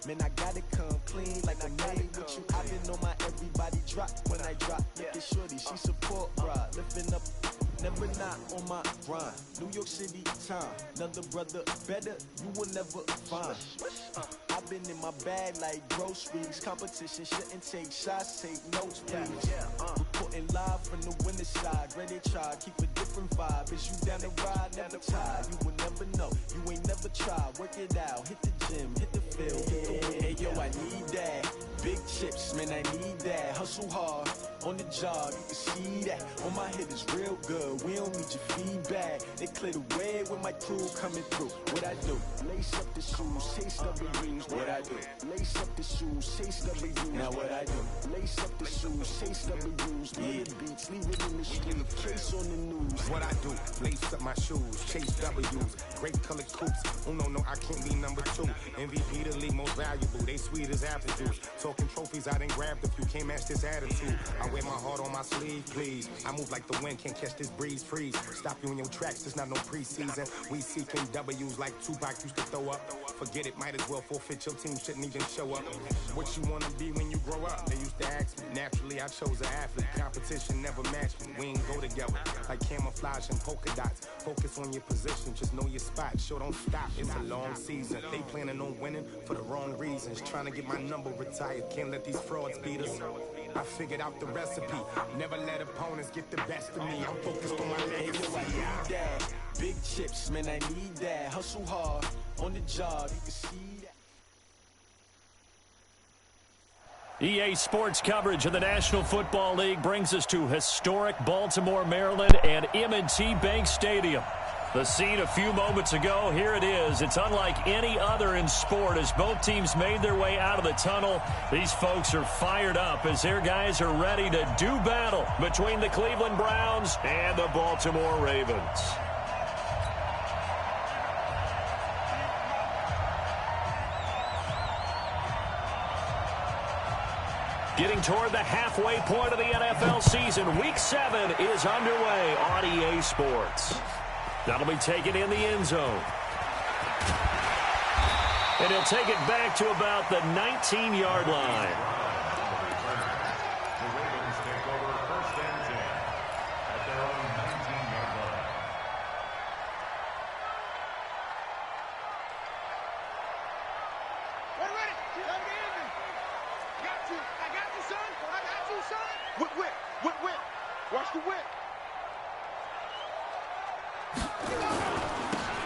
Man, I gotta come clean like I'm made with you. I've been on my everybody drop when I drop. Look at shorty, she support ride, lifting up. Never not on my grind. New York City time. Another brother better, you will never find. I've been in my bag like groceries. Competition shouldn't take shots, take notes, please. Reporting live from the winter side. Ready to try, keep a different vibe. Is you down the ride, never tired. You will never know, you ain't never tried. Work it out, hit the gym, hit the field, hit the wind. Hey yo, I need that. Big chips, man, I need that. Hustle hard, on the job, you can see that. On my head is real good, we don't need your feedback. They clear the way when my crew coming through. What I do? Lace up the shoes, chase W's. What I do? Lace up the shoes, chase W's. Now what I do? Lace up the shoes, chase W's. Leave the beats, leave it in the street, case on the news. What I do? Lace up my shoes, chase W's. Great colored coops. Oh no, I can't be number 2. MVP the league most valuable. They sweet as apple juice. Talking trophies, I didn't grab the few. Can't match this attitude. I wear my heart on my sleeve, please. I move like the wind, can't catch this breeze, freeze. Stop you in your tracks, there's not no preseason. We seeking W's like Tupac used to throw up. Forget it, might as well forfeit. Your team shouldn't even show up. What you wanna be when you grow up? They used to ask me. Naturally, I chose an athlete. Competition never matched me. We ain't go together like camouflage and polka dots. Focus on your position, just know your spot. Show don't stop, it's a long season. They planning on winning for the wrong reasons. Trying to get my number retired, can't let these frauds beat us. I figured out the recipe. Never let opponents get the best of me. I'm focused on my legacy. I need that. Big chips, man, I need that. Hustle hard, on the job, you can see that. EA Sports coverage of the National Football League brings us to historic Baltimore, Maryland and M&T Bank Stadium. The scene a few moments ago, here it is. It's unlike any other in sport as both teams made their way out of the tunnel. These folks are fired up as their guys are ready to do battle between the Cleveland Browns and the Baltimore Ravens. Getting toward the halfway point of the NFL season, Week 7 is underway on EA Sports. That'll be taken in the end zone. And he'll take it back to about the 19-yard line. The Ravens take over 1st and 10 at their own 19-yard line. We're ready. Come get me. Got you. I got you, son. I got you, son. Whip. Watch the whip.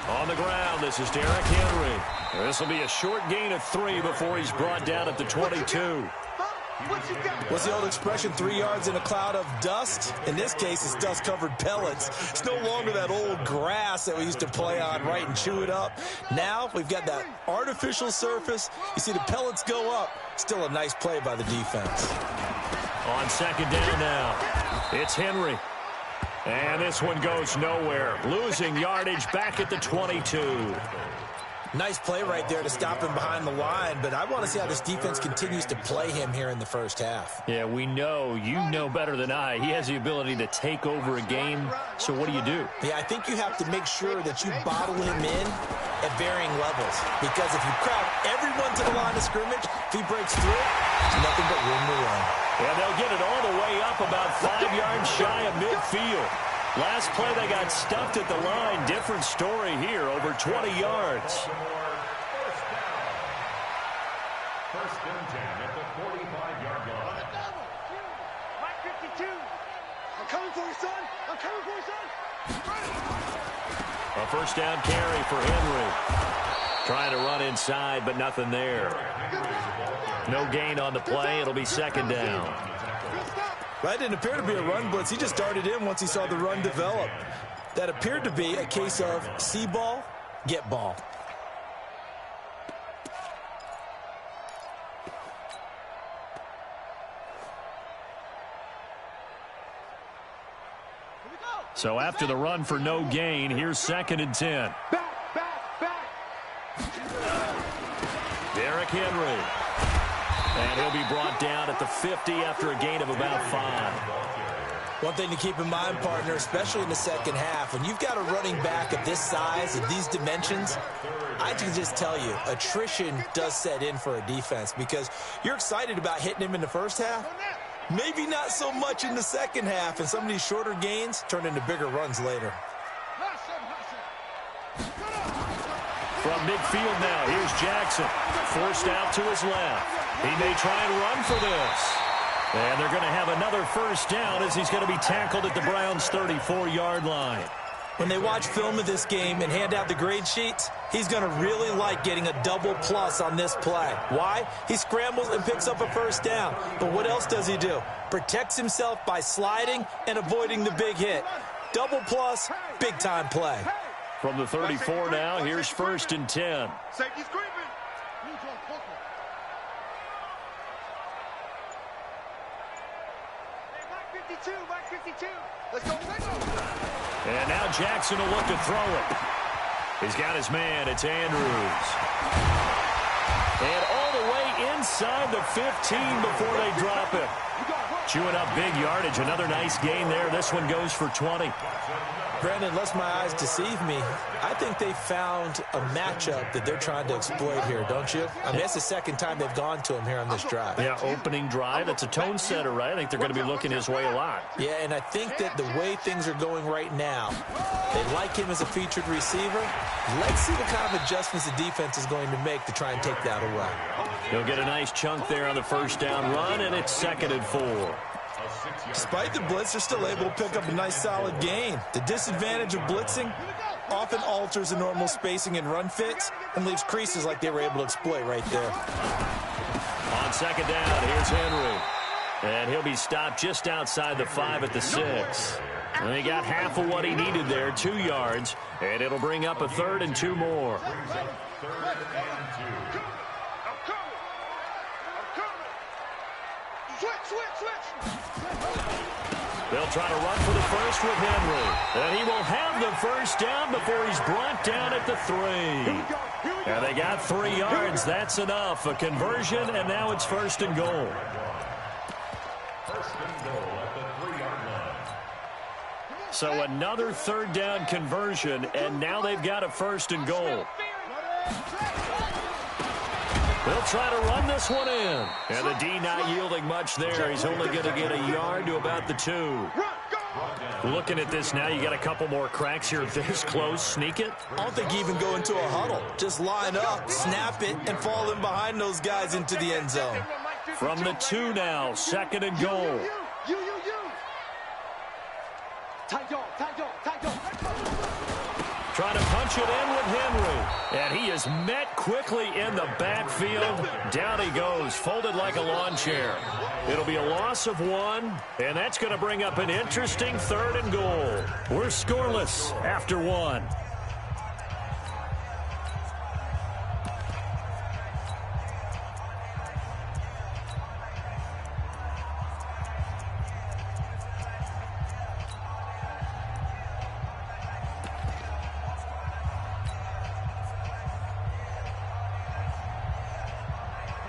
On the ground, this is Derrick Henry. This will be a short gain of 3 before he's brought down at the 22. What's the old expression, 3 yards in a cloud of dust? In this case, it's dust-covered pellets. It's no longer that old grass that we used to play on, right, and chew it up. Now we've got that artificial surface. You see the pellets go up. Still a nice play by the defense. On 2nd down now, it's Henry. And this one goes nowhere. Losing yardage back at the 22. Nice play right there to stop him behind the line, but I want to see how this defense continues to play him here in the first half. Yeah, we know. You know better than I. He has the ability to take over a game. So what do you do? Yeah, I think you have to make sure that you bottle him in at varying levels. Because if you crowd everyone to the line of scrimmage, if he breaks through, there's nothing but room to run. Yeah, they'll get it all the way up about 5 yards shy of midfield. Last play, they got stuffed at the line. Different story here, over 20 yards. First and 10 at the 45-yard line. Mike 52. I'm coming for you, son. I'm coming for you, son. A first down carry for Henry. Trying to run inside, but nothing there. No gain on the play. It'll be 2nd down. That didn't appear to be a run blitz. He just darted in once he saw the run develop. That appeared to be a case of see ball, get ball. So after the run for no gain, here's 2nd and 10. Back. Derrick Henry. And he'll be brought down at the 50 after a gain of about 5. One thing to keep in mind, partner, especially in the second half, when you've got a running back of this size, of these dimensions, I can just tell you, attrition does set in for a defense because you're excited about hitting him in the first half. Maybe not so much in the second half, and some of these shorter gains turn into bigger runs later. From midfield now, here's Jackson. Forced out to his left. He may try and run for this. And they're going to have another first down as he's going to be tackled at the Browns' 34-yard line. When they watch film of this game and hand out the grade sheets, he's going to really like getting a double plus on this play. Why? He scrambles and picks up a first down. But what else does he do? Protects himself by sliding and avoiding the big hit. Double plus, big-time play. From the 34 now, here's 1st and 10. Safety's creeping. Back 52. Let's go. And now Jackson will look to throw it. He's got his man. It's Andrews. And all the way inside the 15 before they drop it. Chewing up big yardage. Another nice gain there. This one goes for 20. Brandon, unless my eyes deceive me, I think they found a matchup that they're trying to exploit here, don't you? I mean, that's the second time they've gone to him here on this drive. Yeah, opening drive. It's a tone setter, right? I think they're going to be looking his way a lot. Yeah, and I think that the way things are going right now, they like him as a featured receiver. Let's see what kind of adjustments the defense is going to make to try and take that away. He'll get a nice chunk there on the first down run, and it's 2nd and 4. Despite the blitz, they're still able to pick up a nice solid gain. The disadvantage of blitzing often alters the normal spacing and run fits and leaves creases like they were able to exploit right there. On 2nd down, here's Henry. And he'll be stopped just outside the 5 at the 6. And he got half of what he needed there, 2 yards. And it'll bring up a 3rd and 2 more. They'll try to run for the first with Henry. And he will have the first down before he's brought down at the 3. And they got 3 yards. That's enough. A conversion, and now it's 1st and goal. So another 3rd down conversion, and now they've got a 1st and goal. They'll try to run this one in. And the D not yielding much there. He's only going to get a yard to about the 2. Looking at this now, you got a couple more cracks here this close. Sneak it? I don't think you even go into a huddle. Just line up, snap it, and fall in behind those guys into the end zone. From the 2 now, 2nd and goal. Trying to punch it in with Henry. And he is met quickly in the backfield. Down he goes, folded like a lawn chair. It'll be a loss of 1, and that's going to bring up an interesting 3rd and goal. We're scoreless after 1.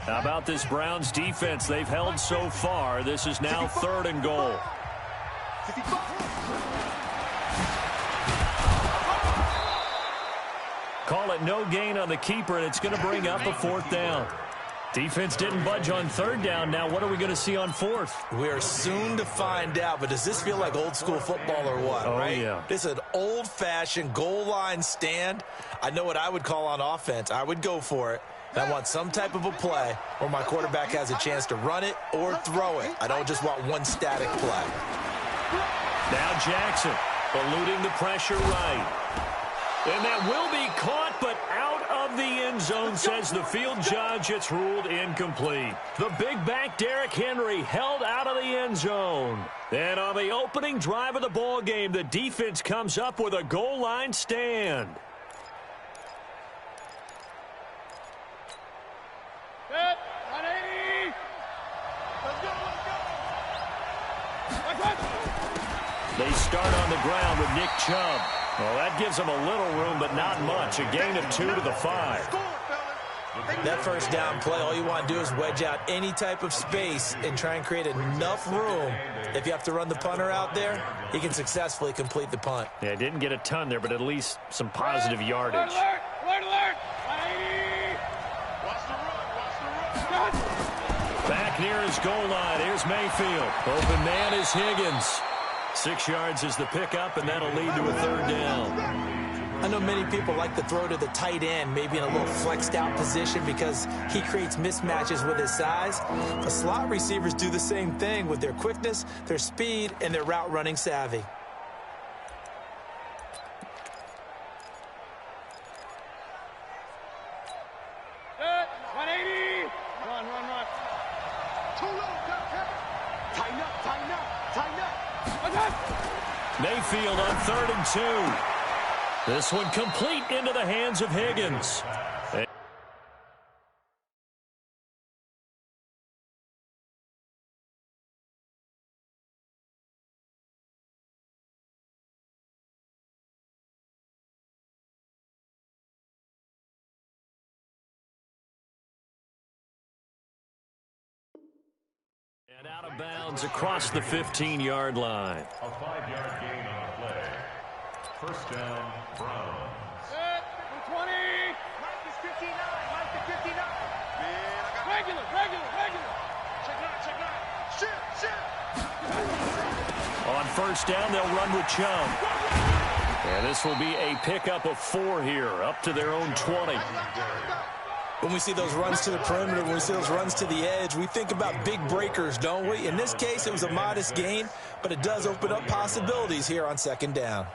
How about this Browns defense they've held so far? This is now 3rd and goal. Call it no gain on the keeper, and it's going to bring up a 4th down. Defense didn't budge on 3rd down. Now what are we going to see on 4th? We're soon to find out, but does this feel like old school football or what, right? Yeah. This is an old-fashioned goal line stand. I know what I would call on offense. I would go for it. I want some type of a play where my quarterback has a chance to run it or throw it. I don't just want one static play. Now Jackson eluding the pressure right. And that will be caught, but out of the end zone, says the field judge. It's ruled incomplete. The big back Derrick Henry held out of the end zone. And on the opening drive of the ball game, the defense comes up with a goal line stand. Set, 180. Let's go. They start on the ground with Nick Chubb. Well, that gives them a little room, but not much. A gain of 2 to the 5. That first down play, all you want to do is wedge out any type of space and try and create enough room. If you have to run the punter out there, he can successfully complete the punt. Yeah, didn't get a ton there, but at least some positive yardage. Alert! Alert! Alert! 180! Watch the run! Watch the run! Back near his goal line. Here's Mayfield. Open man is Higgins. 6 yards is the pickup, and that'll lead to a third down. I know many people like to throw to the tight end, maybe in a little flexed out position because he creates mismatches with his size. The slot receivers do the same thing with their quickness, their speed, and their route running savvy. Good. 180! Run, run, run. Too low, tighten up, tighten up, tighten up. Mayfield on 3rd and 2. This one complete into the hands of Higgins. And out of bounds across the 15-yard line. A 5-yard gain on the play. First down, Browns. Good. 20. Mike is 59. Mike is 59. Man, I got regular. Check nine. Shit. On first down, they'll run with Chubb. And this will be a pickup of 4 here, up to their own 20. When we see those runs to the perimeter, when we see those runs to the edge, we think about big breakers, don't we? In this case, it was a modest gain, but it does open up possibilities here on second down.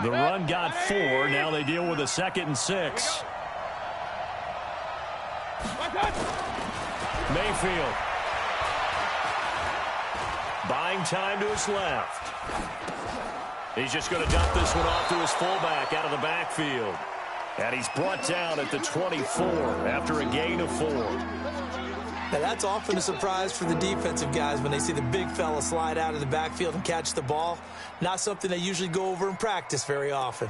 The run got 4. Now they deal with a 2nd and 6. Mayfield. Buying time to his left. He's just going to dump this one off to his fullback out of the backfield. And he's brought down at the 24 after a gain of 4. Now that's often a surprise for the defensive guys when they see the big fella slide out of the backfield and catch the ball. Not something they usually go over in practice very often.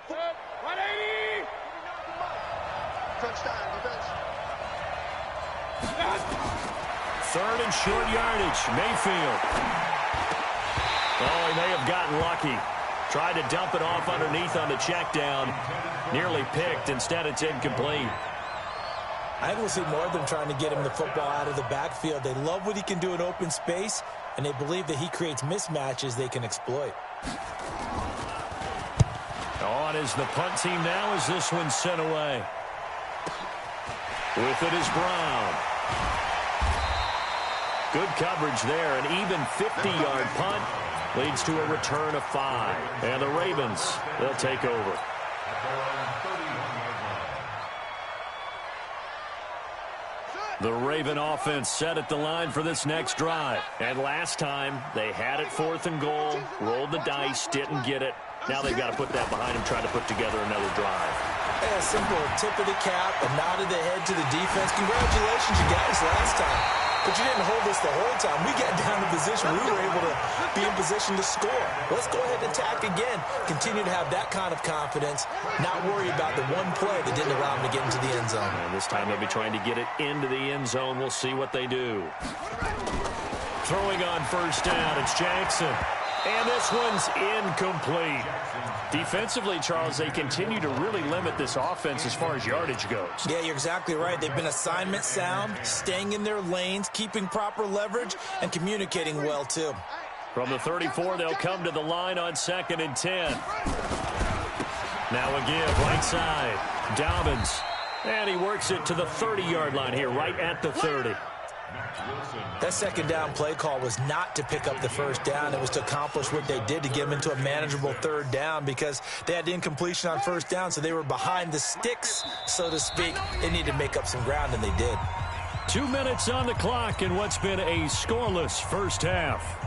180! Touchdown, defense. 3rd and short yardage. Mayfield. Oh, he may have gotten lucky. Tried to dump it off underneath on the check down. Nearly picked. Instead, it's incomplete. I think we'll see more of them trying to get him the football out of the backfield. They love what he can do in open space, and they believe that he creates mismatches they can exploit. On is the punt team now as this one's sent away. With it is Brown. Good coverage there. An even 50-yard punt leads to a return of 5. And the Ravens, they'll take over. The Raven offense set at the line for this next drive. And last time, they had it 4th and goal, rolled the dice, didn't get it. Now they've got to put that behind them, try to put together another drive. Yeah, a simple tip of the cap, a nod of the head to the defense. Congratulations, you got us last time. But you didn't hold us the whole time. We got down in position. We were able to be in position to score. Let's go ahead and attack again. Continue to have that kind of confidence. Not worry about the one play that didn't allow them to get into the end zone. And this time they'll be trying to get it into the end zone. We'll see what they do. Throwing on first down, it's Jackson. And this one's incomplete. Defensively, Charles, they continue to really limit this offense as far as yardage goes. Yeah, you're exactly right. They've been assignment sound, staying in their lanes, keeping proper leverage, and communicating well, too. From the 34, they'll come to the line on 2nd and 10. Now a give, right side. Dobbins. And he works it to the 30-yard line here, right at the 30. That second down play call was not to pick up the first down. It was to accomplish what they did to get them into a manageable third down because they had incompletion on first down, so they were behind the sticks, so to speak. They needed to make up some ground, and they did. 2 minutes on the clock in what's been a scoreless first half.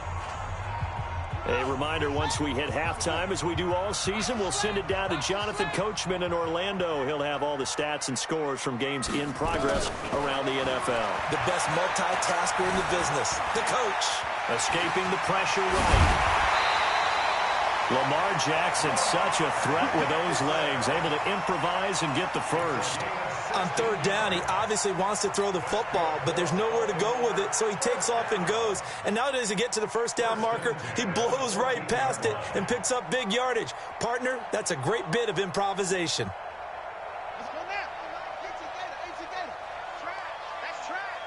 A reminder, once we hit halftime, as we do all season, we'll send it down to Jonathan Coachman in Orlando. He'll have all the stats and scores from games in progress around the NFL. The best multitasker in the business, the coach. Escaping the pressure right. Lamar Jackson, such a threat with those legs, able to improvise and get the first. On third down, he obviously wants to throw the football, but there's nowhere to go with it, so he takes off and goes. And now does he get to the first down marker? He blows right past it and picks up big yardage. Partner, that's a great bit of improvisation. Let's go now. Track. That's track.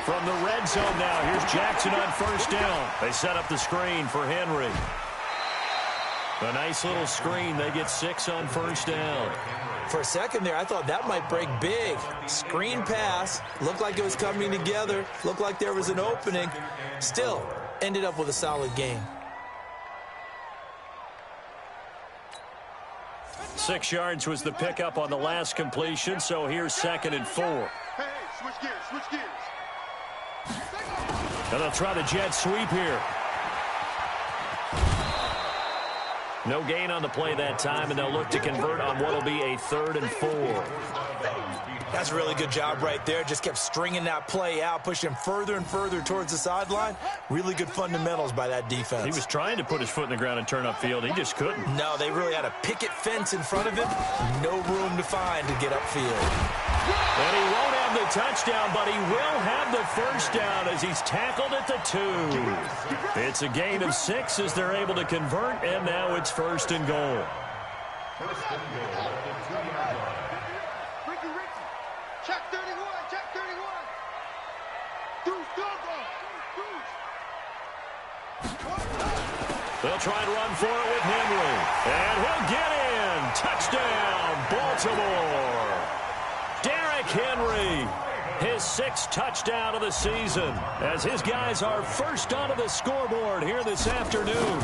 From the red zone now, here's Jackson on first down. They set up the screen for Henry. A nice little screen. They get 6 on first down. For a second there, I thought that might break big. Screen pass. Looked like it was coming together. Looked like there was an opening. Still, ended up with a solid game. 6 yards was the pickup on the last completion, so here's 2nd and 4. Hey, switch gears. And they'll try the jet sweep here. No gain on the play that time, and they'll look to convert on what will be a 3rd and 4. That's a really good job right there. Just kept stringing that play out, pushing him further and further towards the sideline. Really good fundamentals by that defense. He was trying to put his foot in the ground and turn upfield. He just couldn't. No, they really had a picket fence in front of him. No room to find to get upfield. And he won't have the touchdown, but he will have the first down as he's tackled at the 2. It's a gain of 6 as they're able to convert, and now it's 1st and goal. Ricky. Check 31. They'll try and run for it with Henry. And he'll get in. Touchdown, Baltimore. Derrick Henry, his 6th touchdown of the season, as his guys are first onto the scoreboard here this afternoon.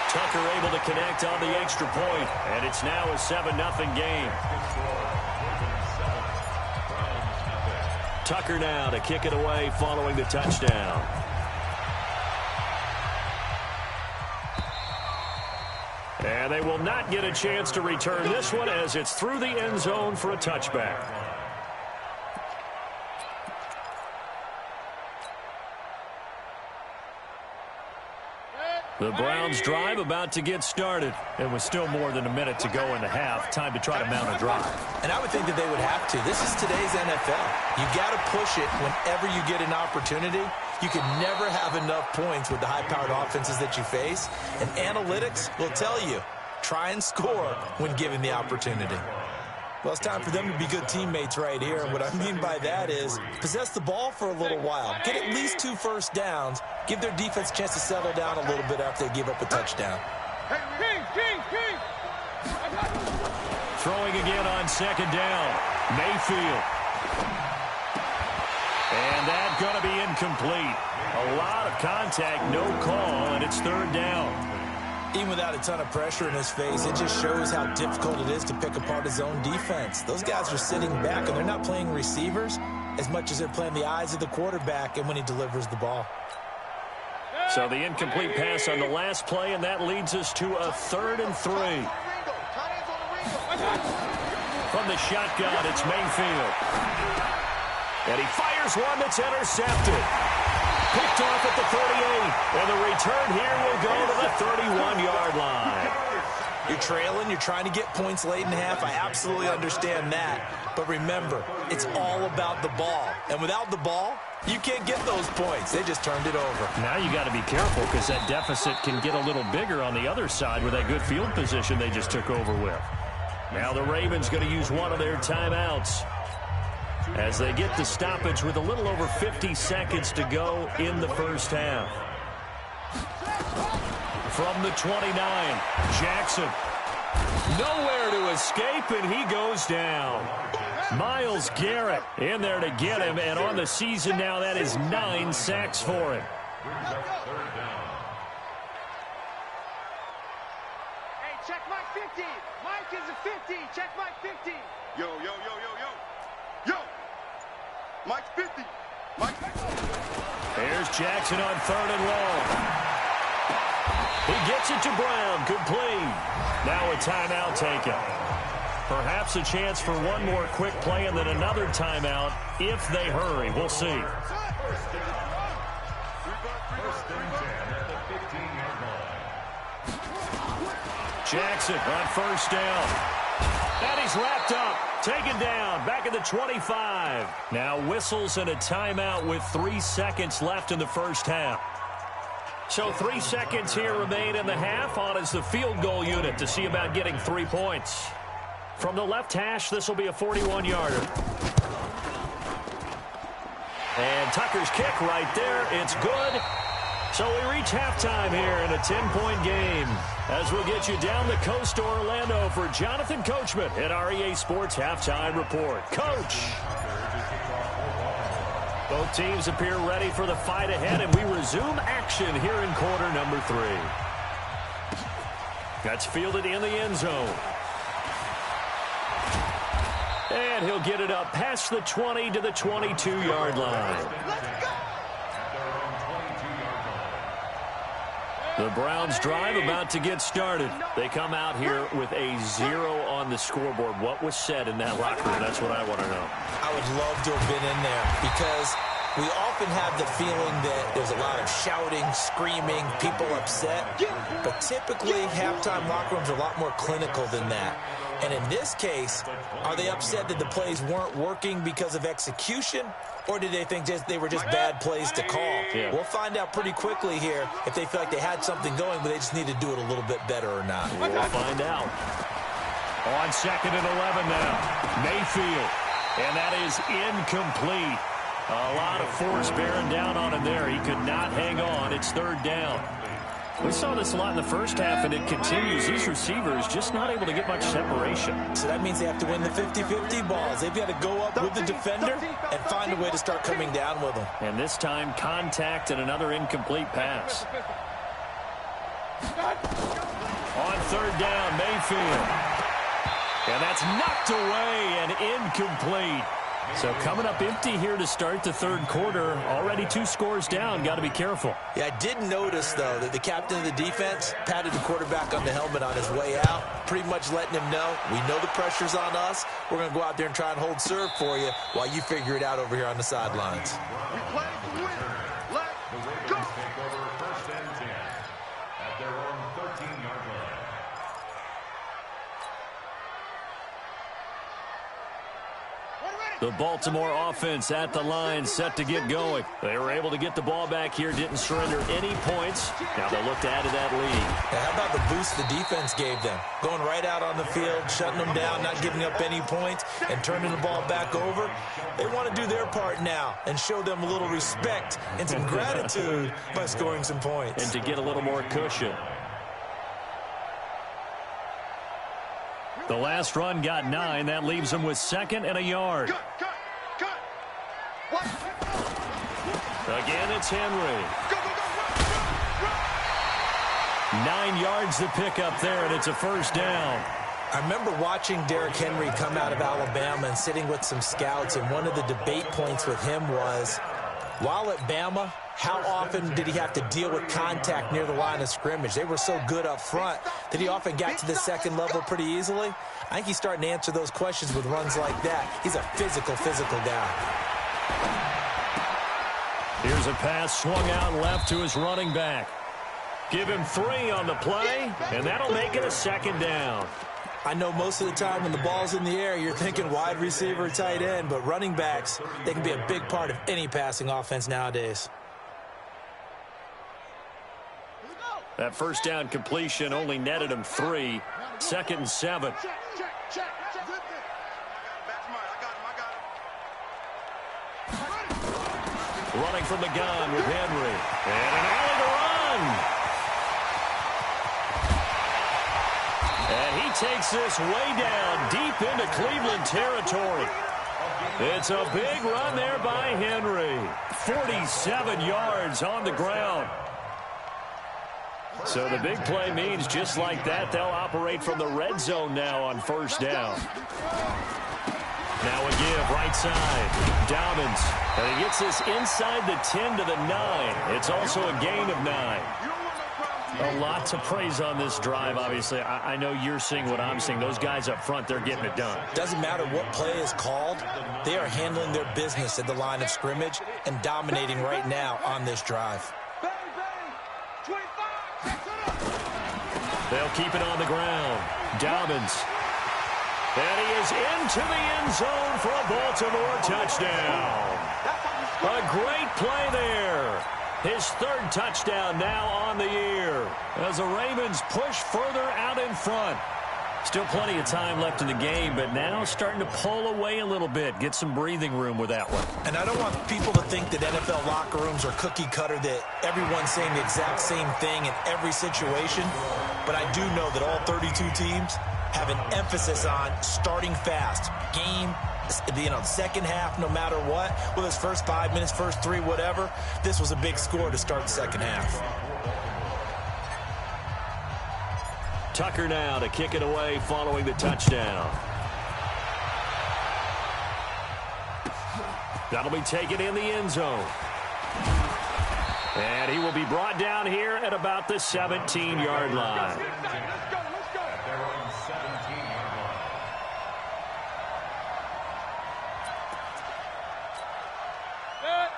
Tucker able to connect on the extra point, and it's now a 7-0 game. Tucker now to kick it away following the touchdown. And they will not get a chance to return this one as it's through the end zone for a touchback. The Browns' drive about to get started. And with still more than a minute to go in the half, time to try to mount a drive. And I would think that they would have to. This is today's NFL. You got to push it whenever you get an opportunity. You can never have enough points with the high-powered offenses that you face. And analytics will tell you, try and score when given the opportunity. Well, it's time for them to be good teammates right here. And what I mean by that is possess the ball for a little while. Get at least 2 first downs. Give their defense a chance to settle down a little bit after they give up a touchdown. King. Throwing again on 2nd down. Mayfield. And that's going to be incomplete. A lot of contact, no call, and it's 3rd down. Even without a ton of pressure in his face, it just shows how difficult it is to pick apart his own defense. Those guys are sitting back, and they're not playing receivers as much as they're playing the eyes of the quarterback and when he delivers the ball. So the incomplete pass on the last play, and that leads us to a 3rd and 3. From the shotgun, it's Mayfield. And he fires one that's intercepted. Picked off at the 38. And the return here will go to the 31-yard line. You're trailing. You're trying to get points late in half. I absolutely understand that. But remember, it's all about the ball. And without the ball, you can't get those points. They just turned it over. Now you got to be careful because that deficit can get a little bigger on the other side with that good field position they just took over with. Now the Ravens going to use one of their timeouts as they get the stoppage with a little over 50 seconds to go in the first half. From the 29, Jackson. Nowhere to escape, and he goes down. Myles Garrett in there to get him, and on the season now, that is 9 sacks for him. Hey, check Mike 50. Mike is a 50. Check Mike 50. Yo. Mike's 50. Mike. Here's Jackson on 3rd and long. He gets it to Brown. Complete. Now a timeout taken. Perhaps a chance for one more quick play and then another timeout if they hurry. We'll see. First and 10 at the 15-yard line. Jackson on first down. And he's wrapped up. Taken down. Back at the 25. Now whistles and a timeout with 3 seconds left in the first half. So 3 seconds here remain in the half. On is the field goal unit to see about getting 3 points. From the left hash, this will be a 41-yarder. And Tucker's kick right there. It's good. So we reach halftime here in a 10-point game. As we'll get you down the coast to Orlando for Jonathan Coachman at REA Sports Halftime Report. Coach! Both teams appear ready for the fight ahead, and we resume action here in quarter number 3. That's fielded in the end zone. And he'll get it up past the 20 to the 22-yard line. The Browns drive about to get started. They come out here with a 0 on the scoreboard. What was said in that locker room? That's what I want to know. I would love to have been in there because we often have the feeling that there's a lot of shouting, screaming, people upset. But typically, halftime locker rooms are a lot more clinical than that. And in this case, are they upset that the plays weren't working because of execution? Or did they think they were just bad plays to call? Yeah. We'll find out pretty quickly here if they feel like they had something going, but they just need to do it a little bit better or not. We'll find out. On 2nd and 11 now. Mayfield. And that is incomplete. A lot of force bearing down on him there. He could not hang on. It's 3rd down. We saw this a lot in the first half, and it continues. These receivers just not able to get much separation. So that means they have to win the 50-50 balls. They've got to go up with the defender and find a way to start coming down with them. And this time, contact and another incomplete pass. On 3rd down, Mayfield. And that's knocked away and incomplete. So coming up empty here to start the 3rd quarter. Already 2 scores down. Got to be careful. Yeah, I did notice, though, that the captain of the defense patted the quarterback on the helmet on his way out, pretty much letting him know, we know the pressure's on us. We're going to go out there and try and hold serve for you while you figure it out over here on the sidelines. We play to win. Let's go. Take over 1st and 10 at their own 13-yard line. The Baltimore offense at the line, set to get going. They were able to get the ball back here, didn't surrender any points. Now they'll look to add to that lead. Now, how about the boost the defense gave them? Going right out on the field, shutting them down, not giving up any points, and turning the ball back over. They want to do their part now and show them a little respect and some gratitude by scoring some points. And to get a little more cushion. The last run got 9. That leaves them with 2nd and a yard. Cut. What? Again, it's Henry. Go. 9 yards to pick up there, and it's a 1st down. I remember watching Derrick Henry come out of Alabama and sitting with some scouts, and one of the debate points with him was, while at Bama, how often did he have to deal with contact near the line of scrimmage? They were so good up front that he often got to the 2nd level pretty easily. I think he's starting to answer those questions with runs like that. He's a physical guy. Here's a pass swung out left to his running back. Give him 3 on the play, and that'll make it a 2nd down. I know most of the time when the ball's in the air, you're thinking wide receiver, tight end, but running backs, they can be a big part of any passing offense nowadays. That 1st down completion only netted him 3. 2nd and 7. Check. Running from the gun with Henry. And an alley to run. And he takes this way down deep into Cleveland territory. It's a big run there by Henry. 47 yards on the ground. So the big play means just like that, they'll operate from the red zone now on 1st down. Now a give right side. Dobbins. And he gets this inside the 10 to the 9. It's also a gain of 9. A lot to praise on this drive, obviously. I know you're seeing what I'm seeing. Those guys up front, they're getting it done. Doesn't matter what play is called. They are handling their business at the line of scrimmage and dominating right now on this drive. They'll keep it on the ground. Dobbins. And he is into the end zone for a Baltimore touchdown. A great play there. His third touchdown now on the year as the Ravens push further out in front. Still plenty of time left in the game, but now starting to pull away a little bit, get some breathing room with that one. And I don't want people to think that NFL locker rooms are cookie cutter, that everyone's saying the exact same thing in every situation. But I do know that all 32 teams have an emphasis on starting fast. Game, the second half, no matter what, whether it's first 5 minutes, first 3, whatever, this was a big score to start the second half. Tucker now to kick it away following the touchdown. That'll be taken in the end zone. And he will be brought down here at about the 17-yard line.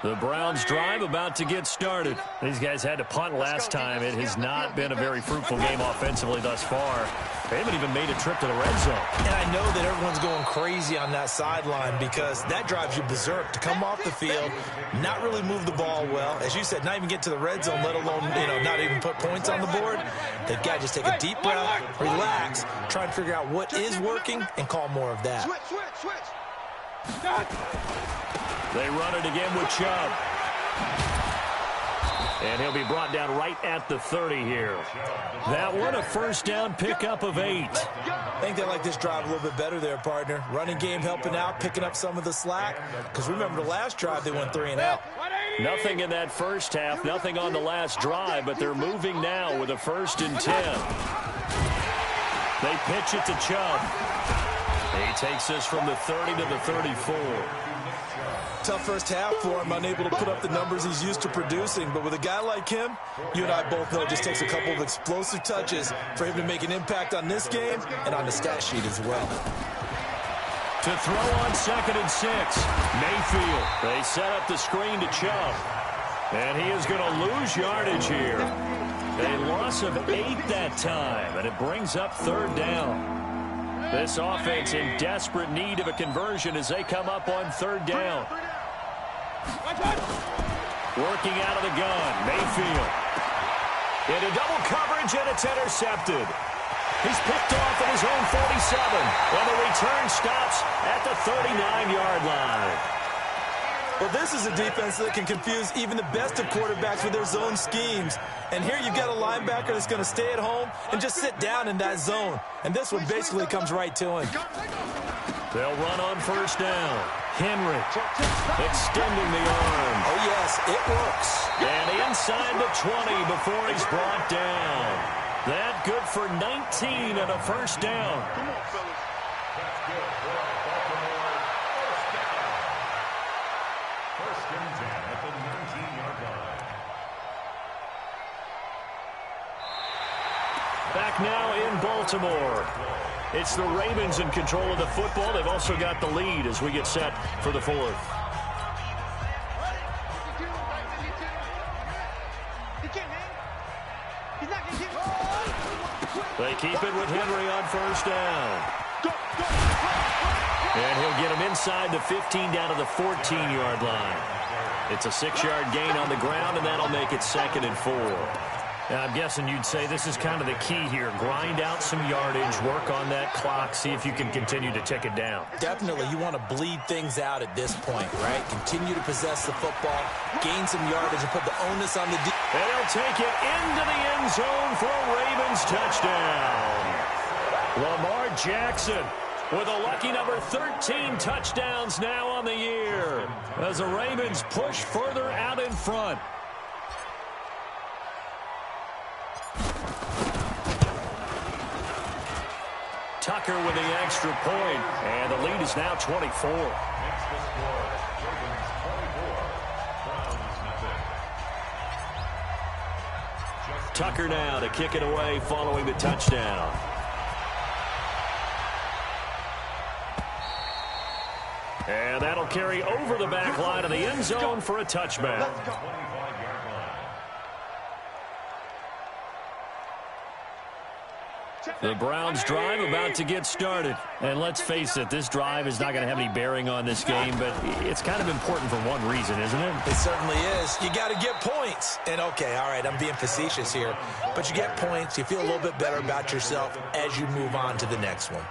The Browns drive about to get started. These guys had to punt last time. It has not been a very fruitful game offensively thus far. They haven't even made a trip to the red zone. And I know that everyone's going crazy on that sideline because that drives you berserk to come off the field, not really move the ball well. As you said, not even get to the red zone, let alone, not even put points on the board. They've got to just take a deep breath, relax, try and figure out what is working and call more of that. They run it again with Chubb. And he'll be brought down right at the 30 here. That one a first down pickup of 8. I think they like this drive a little bit better there, partner. Running game helping out, picking up some of the slack. Because remember the last drive they went 3 and out. Nothing in that first half, nothing on the last drive, but they're moving now with a 1st and 10. They pitch it to Chubb. He takes this from the 30 to the 34. Tough first half for him, unable to put up the numbers he's used to producing. But with a guy like him, you and I both know it just takes a couple of explosive touches for him to make an impact on this game and on the stat sheet as well. To throw on 2nd and 6, Mayfield. They set up the screen to Chubb. And he is going to lose yardage here. A loss of 8 that time, and it brings up 3rd down. This offense in desperate need of a conversion as they come up on 3rd down. Working out of the gun, Mayfield. Into double coverage, and it's intercepted. He's picked off at his own 47, and the return stops at the 39-yard line. Well, this is a defense that can confuse even the best of quarterbacks with their zone schemes. And here you've got a linebacker that's going to stay at home and just sit down in that zone. And this one basically comes right to him. They'll run on 1st down. Henry extending the arm. Oh, yes, it works. And inside the 20 before he's brought down. That good for 19 and a 1st down. Come on, fellas. That's good for Baltimore. 1st down. 1st and 10 at the 19-yard line. Back now in Baltimore. It's the Ravens in control of the football. They've also got the lead as we get set for the 4th. They keep it with Henry on 1st down. And he'll get him inside the 15 down to the 14-yard line. It's a 6-yard gain on the ground, and that'll make it 2nd and 4. Now, I'm guessing you'd say this is kind of the key here. Grind out some yardage, work on that clock, see if you can continue to tick it down. Definitely, you want to bleed things out at this point, right? Continue to possess the football, gain some yardage, and put the onus on the defense. And he'll take it into the end zone for a Ravens touchdown. Lamar Jackson with a lucky number 13 touchdowns now on the year as the Ravens push further out in front. Tucker with the extra point, and the lead is now 24. Makes the score. Ravens 24, Browns nothing. Tucker now to kick it away following the touchdown. And that'll carry over the back line of the end zone for a touchback. The Browns drive about to get started. And let's face it, this drive is not going to have any bearing on this game, but it's kind of important for one reason, isn't it? It certainly is. You got to get points. And, okay, all right, I'm being facetious here. But you get points. You feel a little bit better about yourself as you move on to the next one.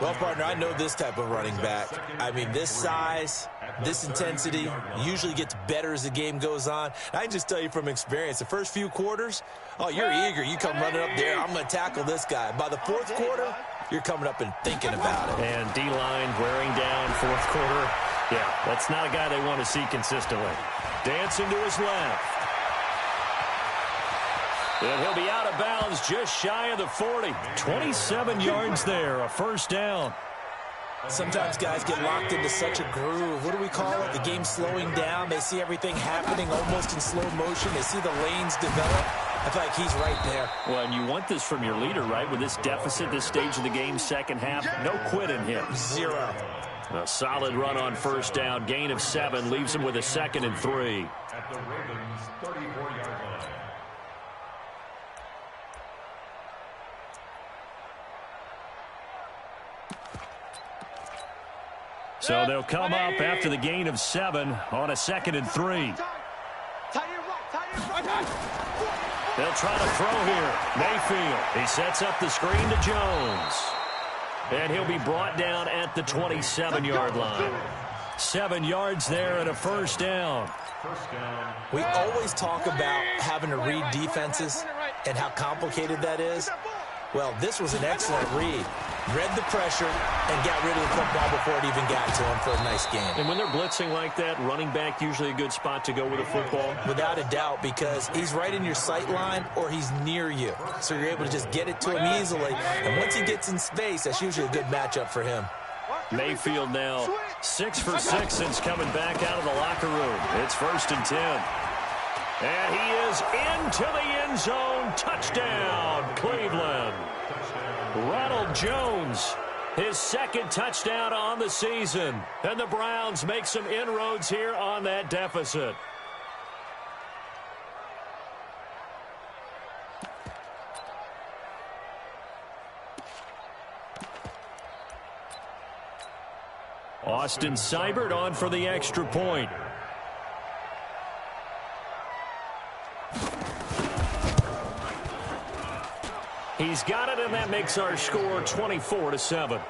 Well, partner, I know this type of running back. I mean, this size, this intensity usually gets better as the game goes on. I can just tell you from experience, the first few quarters, oh, you're eager. You come running up there, I'm going to tackle this guy. By the fourth quarter, you're coming up and thinking about it. And D-line wearing down fourth quarter. Yeah, that's not a guy they want to see consistently. Dancing to his left. And he'll be out of bounds just shy of the 40. 27 yards there, a first down. Sometimes guys get locked into such a groove. What do we call it? The game slowing down. They see everything happening almost in slow motion. They see the lanes develop. I feel like he's right there. Well, and you want this from your leader, right? With this deficit, this stage of the game, second half, no quit in him. Zero. A solid run on first down. Gain of 7 leaves him with a 2nd and 3. At the Ravens' 34-yard line. So they'll come up after the gain of 7 on a 2nd and 3. They'll try to throw here. Mayfield. He sets up the screen to Jones. And he'll be brought down at the 27-yard line. 7 yards there and a first down. We always talk about having to read defenses and how complicated that is. Well, this was an excellent read. Read the pressure and got rid of the football before it even got to him for a nice game. And when they're blitzing like that, running back usually a good spot to go with a football? Without a doubt, because he's right in your sight line or he's near you. So you're able to just get it to him easily. And once he gets in space, that's usually a good matchup for him. Mayfield now 6 for 6 since coming back out of the locker room. It's 1st and 10. And he is into the end zone. Touchdown, Cleveland. Ronald Jones, his 2nd touchdown on the season. And the Browns make some inroads here on that deficit. Austin Seibert on for the extra point. He's got it, and that makes our score 24-7.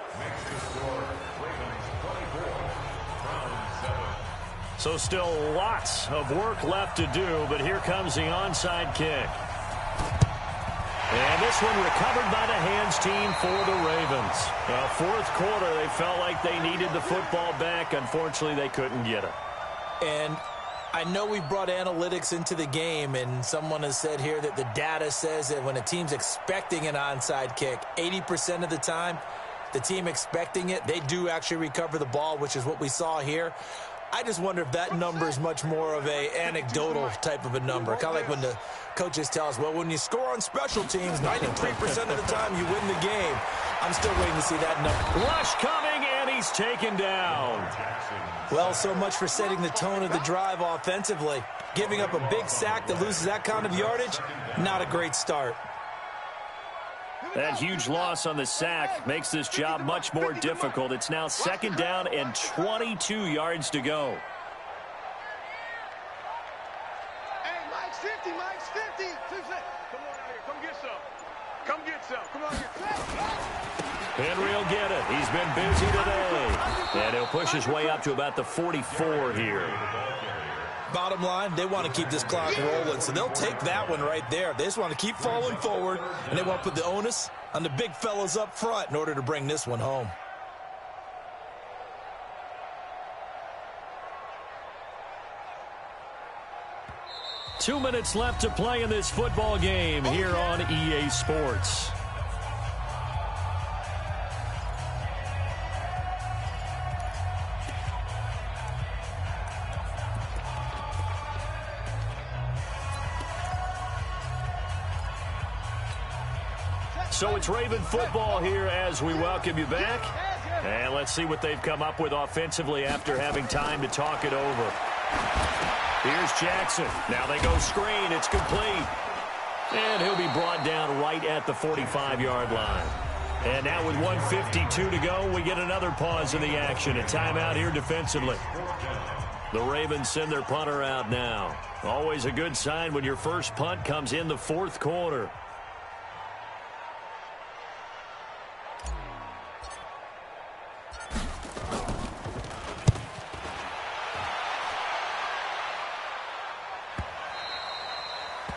So still lots of work left to do, but here comes the onside kick. And this one recovered by the hands team for the Ravens. Fourth quarter, they felt like they needed the football back. Unfortunately, they couldn't get it. And I know we brought analytics into the game, and someone has said here that the data says that when a team's expecting an onside kick, 80% of the time, the team expecting it, they do actually recover the ball, which is what we saw here. I just wonder if that number is much more of a anecdotal type of a number. Kind of like when the coaches tell us, well, when you score on special teams, 93% of the time you win the game. I'm still waiting to see that number. Rush coming, and he's taken down. Well, so much for setting the tone of the drive offensively. Giving up a big sack that loses that kind of yardage, not a great start. That huge loss on the sack makes this job much more difficult. It's now 2nd down and 22 yards to go. Hey, Mike's 50, Mike's 50. Come on out here, come get some. Come get some, come on here. Henry will get it. He's been busy today. And he'll push his way up to about the 44 here. Bottom line, they want to keep this clock rolling, so they'll take that one right there. They just want to keep falling forward, and they want to put the onus on the big fellas up front in order to bring this one home. Two minutes left to play in this football game here on EA Sports. So it's Raven football here as we welcome you back. And let's see what they've come up with offensively after having time to talk it over. Here's Jackson. Now they go screen. It's complete. And he'll be brought down right at the 45-yard line. And now with 1:52 to go, we get another pause in the action. A timeout here defensively. The Ravens send their punter out now. Always a good sign when your first punt comes in the fourth quarter.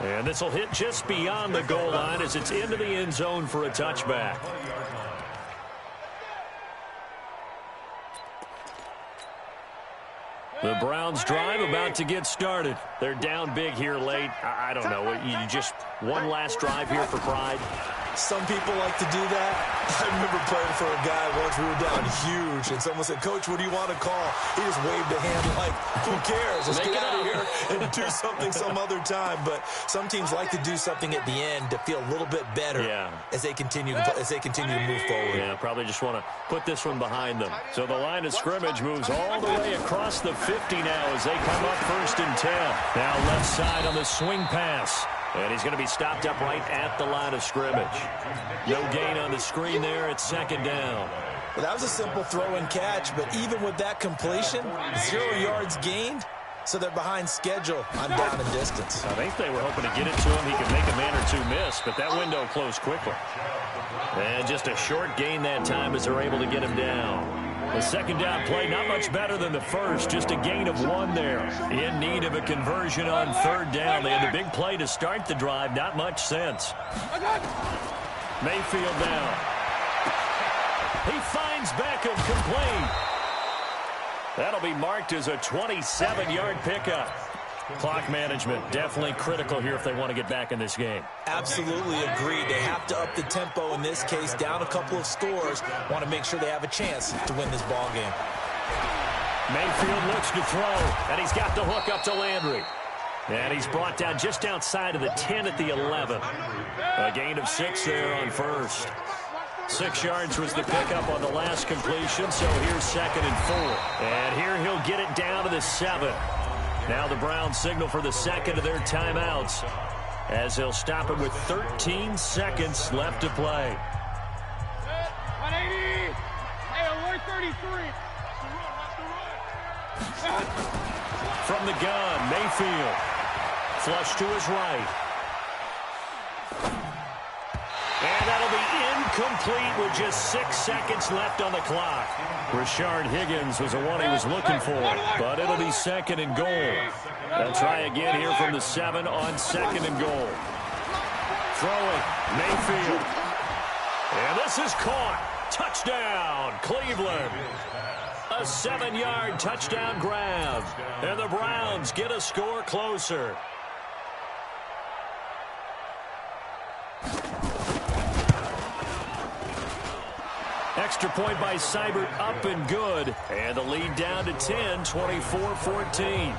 And this will hit just beyond the goal line as it's into the end zone for a touchback. The Browns drive about to get started. They're down big here late. I don't know. You just one last drive here for pride. Some people like to do that. I remember playing for a guy once. We were down huge, and someone said, "Coach, what do you want to call?" He just waved a hand like, "Who cares? Let's get out of here and do something some other time." But some teams like to do something at the end to feel a little bit better as they continue to move forward. Yeah, probably just want to put this one behind them. So the line of scrimmage moves all the way across the 50 now as they come up 1st and 10. Now left side on the swing pass. And he's going to be stopped up right at the line of scrimmage. No gain on the screen there. It's 2nd down. Well, that was a simple throw and catch, but even with that completion, 0 yards gained, so they're behind schedule on down and distance. I think they were hoping to get it to him. He could make a man or two miss, but that window closed quickly. And just a short gain that time as they're able to get him down. The 2nd down play, not much better than the first. Just a gain of 1 there. In need of a conversion on 3rd down. They had the big play to start the drive. Not much sense. Mayfield down. He finds Beckham complete. That'll be marked as a 27-yard pickup. Clock management definitely critical here if they want to get back in this game. Absolutely agreed. They have to up the tempo in this case, down a couple of scores. Want to make sure they have a chance to win this ball game. Mayfield looks to throw, and he's got the hook up to Landry. And he's brought down just outside of the 10 at the 11. A gain of 6 there on 1st. 6 yards was the pickup on the last completion, so here's 2nd and 4. And here he'll get it down to the 7. Now the Browns signal for the 2nd of their timeouts as they'll stop it with 13 seconds left to play. 180. Hey, alert 33. From the gun, Mayfield. Flush to his right. And that'll be incomplete with just 6 seconds left on the clock. Rashard Higgins was the one he was looking for, but it'll be 2nd and goal. They'll try again here from the 7 on 2nd and goal. Throwing, Mayfield. And this is caught. Touchdown, Cleveland. A 7-yard touchdown grab. And the Browns get a score closer. Extra point by Seibert, up and good. And the lead down to 10, 24-14.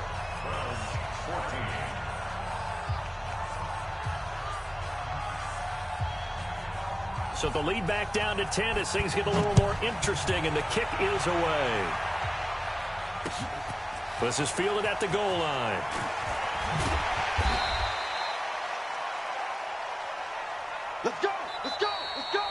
So the lead back down to 10 as things get a little more interesting, and the kick is away. This is fielded at the goal line. Let's go! Let's go! Let's go!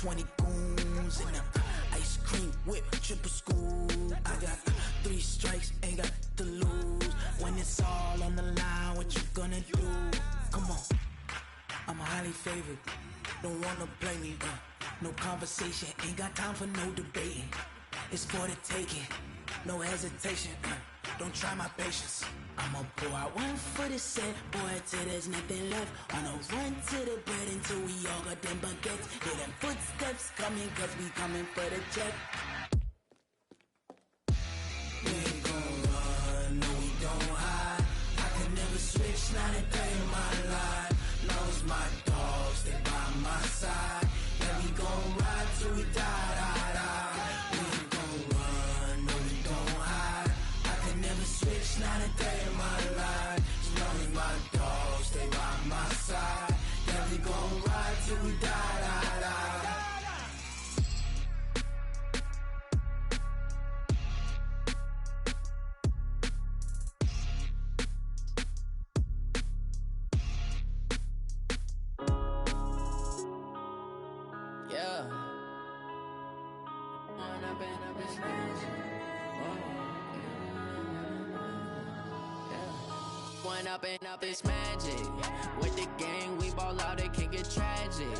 20 goons in them. Ice cream whip, triple school. I got 3 strikes, ain't got to lose. When it's all on the line, what you gonna do? Come on, I'm highly favored. Don't wanna play me, no conversation, ain't got time for no debating. It's for the taking, no hesitation, don't try my patience. I'ma pour out one for the set, boy, till there's nothing left. On a run to the bread until we all got them baguettes. Hear them footsteps coming, cause we coming for the check. We ain't gon' run, no we don't hide. I can never switch, not a day in my life. No, it's my dogs, they by my side. Yeah, we gon' ride till we die, die, die. We ain't gon' run, no we don't hide. I can never switch, not a day in my life. As long as my dogs, they by my side. Yeah, we gon' ride till we die, die, die. Yeah. One up and up is magic. With the gang, we ball out, it can get tragic.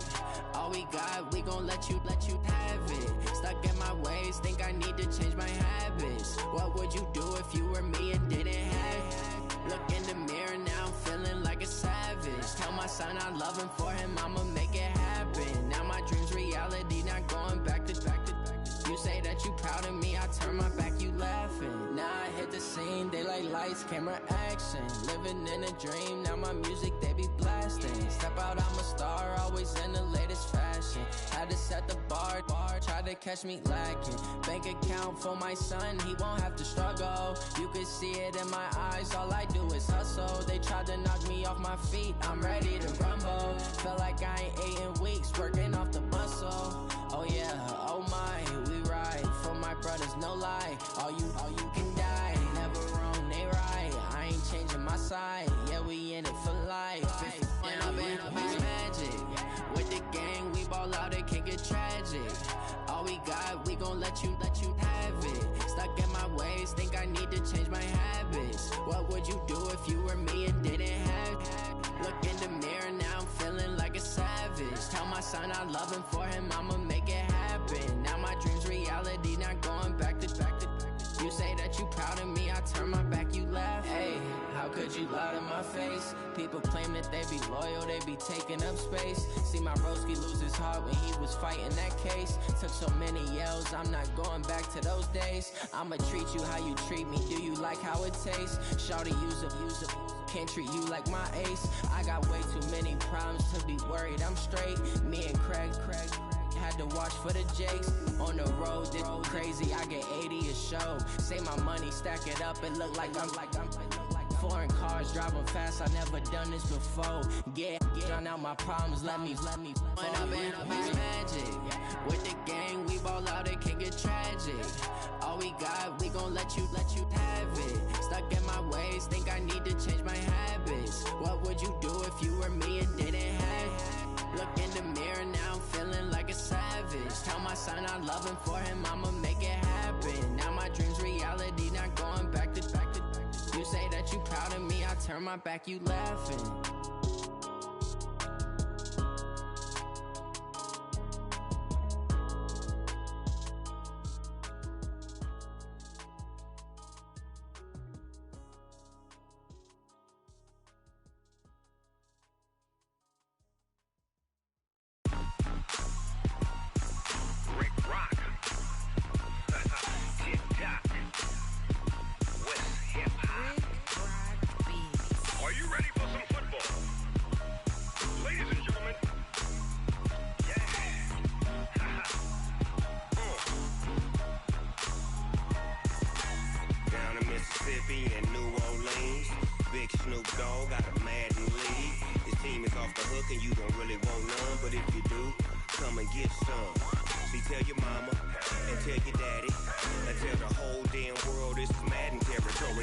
All we got, we gon' let you have it. Stuck in my ways, think I need to change my habits. What would you do if you were me and didn't have it? Look in the mirror, now I'm feeling like a savage. Tell my son I love him, for him I'ma make it happen. Now my dream's reality, not going back to. You say that you proud of me, I turn my back, you laughing. Now I hit the scene, they like lights, camera, action. Living in a dream, now my music, they be blasting. Step out, I'm a star, always in the latest fashion. Had to set the bar, tried to catch me lacking. Bank account for my son, he won't have to struggle. You can see it in my eyes, all I do is hustle. They tried to knock me off my feet, I'm ready to rumble. Feel like I ain't ate in weeks, working off the muscle. Oh yeah, oh my, we ride for my brothers, no lie. All you can die, never wrong, they right. I ain't changing my side, yeah, we in it for life. And I've been magic. With the gang, we ball out, it can get tragic. All we got, we gon' let you have it. Stuck in my ways, think I need to change my habits. What would you do if you were me and didn't have it? Look in the mirror, now I'm feeling like a savage. Tell my son I love him, for him I'ma make it happen. Now my dream's reality, not going back to. You say that you proud of me, I turn my back, you laugh. Hey, how could you lie to my face? People claim that they be loyal, they be taking up space. See my broski lose his heart when he was fighting that case. Took so many yells, I'm not going back to those days. I'ma treat you how you treat me, do you like how it tastes? Shawty, use up, can't treat you like my ace. I got way too many problems to be worried, I'm straight. Me and Craig had to watch for the Jakes. On the road, this crazy, I get 80 a show. Say my money, stack it up, it look like I'm foreign cars, driving fast, I never done this before. Get drown out my problems, let me When up is magic. With the gang, we ball out, it can get tragic. All we got, we gon' let you have it. Stuck in my ways, think I need to change my habits. What would you do if you were me and didn't have it? Look in the mirror, now I'm feeling like a savage. Tell my son I love him, for him I'ma make it happen. Now my dream's reality, not going back to. You say that you proud of me, I turn my back, you laughing.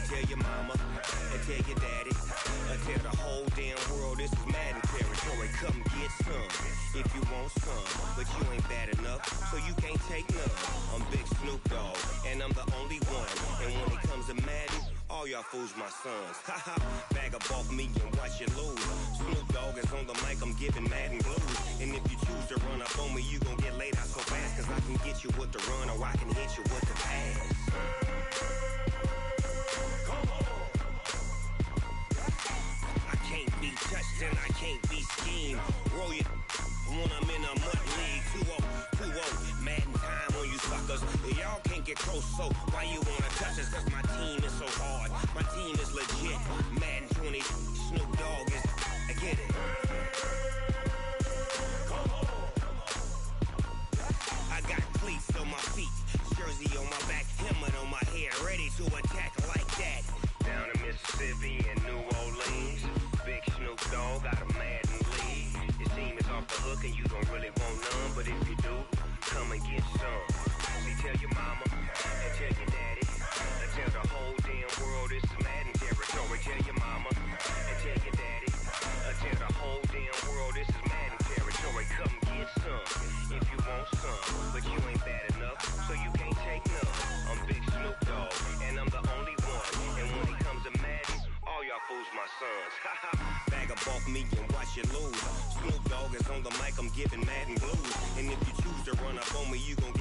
Tell your mama and tell your daddy. Tell the whole damn world this is Madden territory, come get some. If you want some, but you ain't bad enough, so you can't take none. I'm Big Snoop Dogg, and I'm the only one. And when it comes to Madden, all y'all fools my sons. Haha, bag up off me and watch you lose. Snoop Dogg is on the mic, I'm giving Madden blues. And if you choose to run up on me, you gon' get laid out so fast. Cause I can get you with the run, or I can hit you with the pass. I can't be touched and I can't be schemed. Roll you when I'm in a mud league. 2-0, Madden time on you suckers. Y'all can't get close, so why you wanna touch us? Cause my team is so hard, my team is legit. Madden 20, Snoop Dogg is, I get it. I got cleats on my feet, jersey on my back, helmet on my head, ready to attack like that. Down in Mississippi and New Orleans, Big Snoop Dogg got a Madden league. Your team is off the hook and you don't really want none, but if you do, come and get some. See, tell your mama and tell your daddy, and tell the whole damn world this is Madden territory. Tell your mama and tell your daddy, and tell the whole damn world this is Madden territory. Come get some if you want some, but you ain't bad enough, so you can't take none. I'm Big Snoop Dogg, and I'm the only one. And when it comes to Madden, all y'all fools my sons. Haha, bag up off me and watch you lose. Snoop Dogg is on the mic, I'm giving Madden blues. And if you choose to run up on me, you gon'